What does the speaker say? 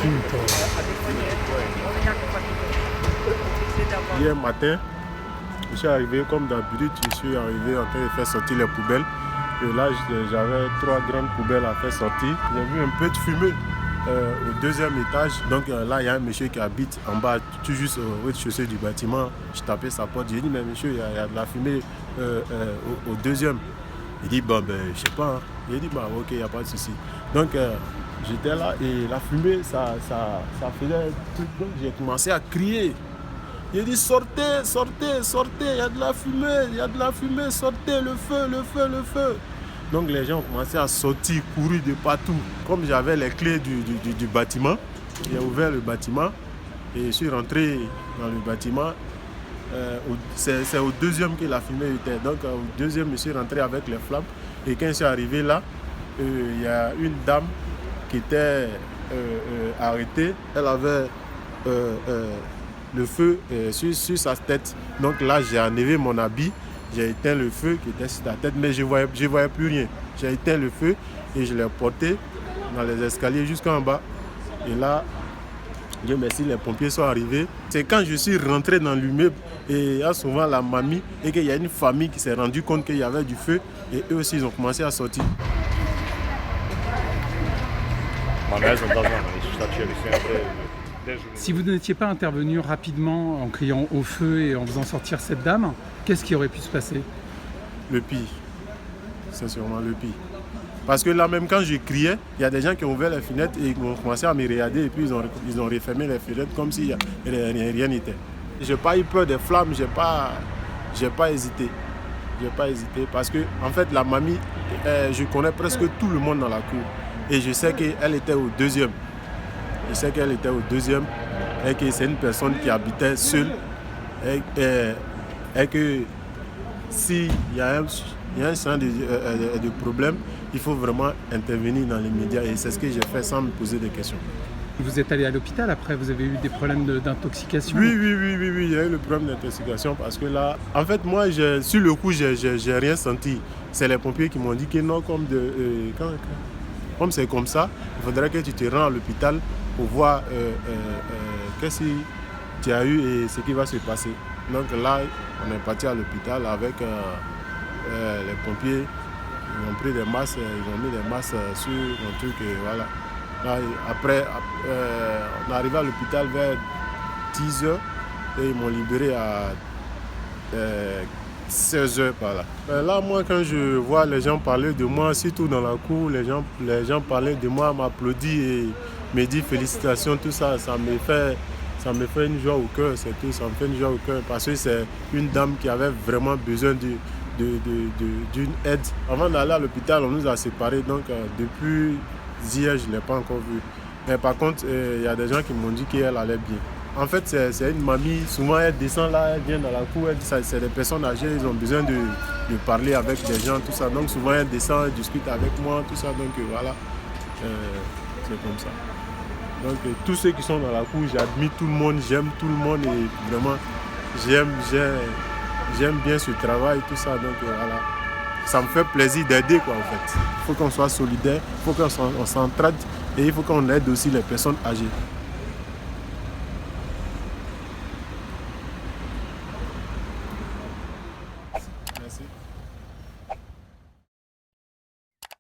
finito. Hier matin, je suis arrivé comme d'habitude, je suis arrivé en train de faire sortir les poubelles. Et là, j'avais 3 grandes poubelles à faire sortir. J'ai vu un peu de fumée au 2e étage. Donc là, il y a un monsieur qui habite en bas, tout juste au rez-de-chaussée du bâtiment. Je tapais sa porte, j'ai dit, mais monsieur, il y a de la fumée au 2e. Il dit, bon, ben, je sais pas. Hein. J'ai dit, bah, ok, il n'y a pas de souci. Donc, j'étais là et la fumée, ça faisait un truc. Donc, j'ai commencé à crier. J'ai dit, sortez, sortez, sortez, il y a de la fumée, il y a de la fumée, sortez, le feu, le feu, le feu. Donc, les gens ont commencé à sortir, courir de partout. Comme j'avais les clés du bâtiment, j'ai ouvert le bâtiment et je suis rentré dans le bâtiment. C'est au 2e que la fumée était. Donc au 2e, je suis rentré avec les flammes. Et quand je suis arrivé là, il y a une dame qui était arrêtée. Elle avait le feu sur sa tête. Donc là, j'ai enlevé mon habit. J'ai éteint le feu qui était sur sa tête, mais je ne voyais plus rien. J'ai éteint le feu et je l'ai porté dans les escaliers jusqu'en bas. Et là, Dieu merci, les pompiers sont arrivés. C'est quand je suis rentré dans l'immeuble et il y a souvent la mamie et qu'il y a une famille qui s'est rendu compte qu'il y avait du feu et eux aussi ils ont commencé à sortir. Si vous n'étiez pas intervenu rapidement en criant au feu et en faisant sortir cette dame, qu'est-ce qui aurait pu se passer? Le pire, c'est sûrement le pire. Parce que là, même quand je criais, il y a des gens qui ont ouvert les fenêtres et ils ont commencé à me regarder et puis ils ont refermé les fenêtres comme si rien n'était. Je n'ai pas eu peur des flammes, je n'ai pas hésité. Je n'ai pas hésité parce que, en fait, la mamie, je connais presque tout le monde dans la cour. Et je sais qu'elle était au 2e. Je sais qu'elle était au 2e et que c'est une personne qui habitait seule. Et que s'il y a un genre de problème, il faut vraiment intervenir dans les médias et c'est ce que j'ai fait sans me poser de questions. Vous êtes allé à l'hôpital après, vous avez eu des problèmes d'intoxication? Oui, il y a eu le problème d'intoxication parce que là, en fait, moi, sur le coup, j'ai rien senti. C'est les pompiers qui m'ont dit que non, comme c'est comme ça, il faudrait que tu te rends à l'hôpital pour voir qu'est-ce que tu as eu et ce qui va se passer. Donc là, on est parti à l'hôpital avec les pompiers. Ils ont pris des masques, ils ont mis des masques sur mon truc et voilà. Là, après, on est arrivé à l'hôpital vers 10h et ils m'ont libéré à 16h par là. Là, moi, quand je vois les gens parler de moi, surtout dans la cour, les gens parlaient de moi, m'applaudissent et me disent félicitations, tout ça, ça me fait une joie au cœur, c'est tout, ça me fait une joie au cœur parce que c'est une dame qui avait vraiment besoin d'une aide. Avant d'aller à l'hôpital, on nous a séparés, donc depuis hier, je ne l'ai pas encore vue. Mais par contre, il y a des gens qui m'ont dit qu'elle allait bien. En fait, c'est une mamie, souvent elle descend là, elle vient dans la cour, c'est des personnes âgées, ils ont besoin de parler avec des gens, tout ça. Donc souvent elle descend, elle discute avec moi, tout ça, donc voilà, c'est comme ça. Donc tous ceux qui sont dans la cour, j'admire tout le monde, j'aime tout le monde et vraiment, j'aime bien ce travail, tout ça, donc voilà. Ça me fait plaisir d'aider quoi en fait. Il faut qu'on soit solidaire, il faut qu'on s'entraide et il faut qu'on aide aussi les personnes âgées.